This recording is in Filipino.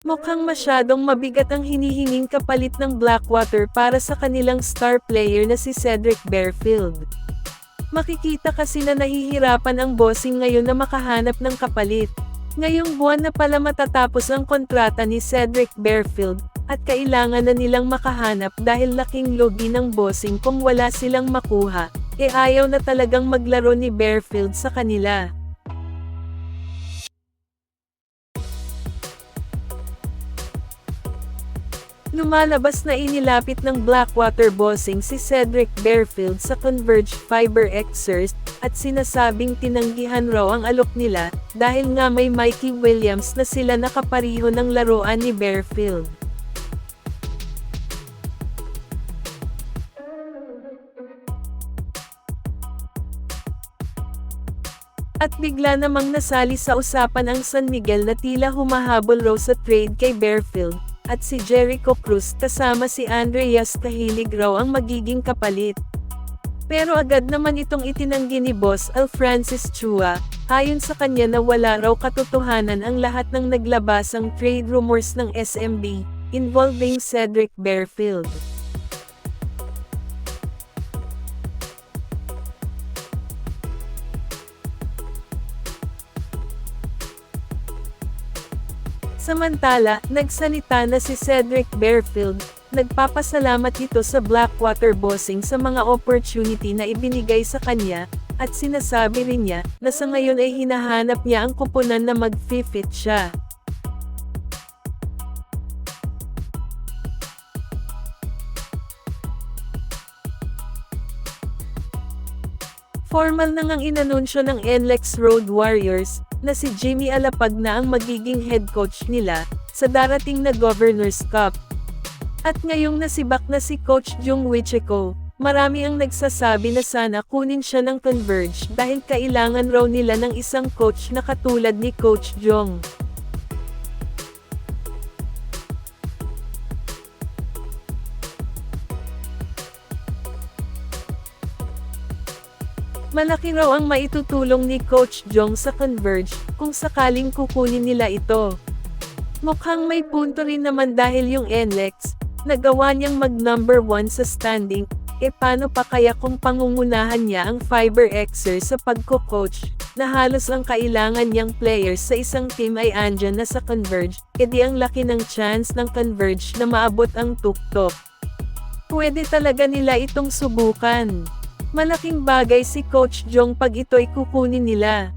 Mukhang masyadong mabigat ang hinihinging kapalit ng Blackwater para sa kanilang star player na si Cedric Barefield. Makikita kasi na nahihirapan ang bossing ngayon na makahanap ng kapalit. Ngayong buwan na pala matatapos ang kontrata ni Cedric Barefield, at kailangan na nilang makahanap dahil laking logi ng bossing kung wala silang makuha, ayaw na talagang maglaro ni Barefield sa kanila. Lumalabas na inilapit ng Blackwater bossing si Cedric Barefield sa Converge Fiber Xers, at sinasabing tinanggihan raw ang alok nila, dahil nga may Mikey Williams na sila nakapariho ng laruan ni Barefield. At bigla namang nasali sa usapan ang San Miguel na tila humahabol raw sa trade kay Barefield, at si Jericho Cruz kasama si Andreas Cahilig raw ang magiging kapalit. Pero agad naman itong itinanggi ni Boss Al Francis Chua, ayon sa kanya na wala raw katotohanan ang lahat ng naglabasang trade rumors ng SMB, involving Cedric Barefield. Samantala, nagsalita na si Cedric Barefield, nagpapasalamat ito sa Blackwater bossing sa mga opportunity na ibinigay sa kanya, at sinasabi rin niya, na sa ngayon ay hinahanap niya ang kupunan na mag-fit siya. Formal na ngang inanunsyo ng NLEX Road Warriors, na si Jimmy Alapag na ang magiging head coach nila, sa darating na Governors Cup. At ngayong nasibak na si Coach Jung Wichiko, marami ang nagsasabi na sana kunin siya ng Converge dahil kailangan raw nila ng isang coach na katulad ni Coach Jung. Malaki raw ang maitutulong ni Coach Jong sa Converge, kung sakaling kukunin nila ito. Mukhang may punto rin naman dahil yung NLEX, nagawa niyang mag-number 1 sa standing, paano pa kaya kung pangungunahan niya ang Fiber Xers sa pagko-coach, na halos ang kailangan niyang players sa isang team ay andyan na sa Converge, di ang laki ng chance ng Converge na maabot ang tuktok. Pwede talaga nila itong subukan. Malaking bagay si Coach Jong pag ito'y kukunin nila.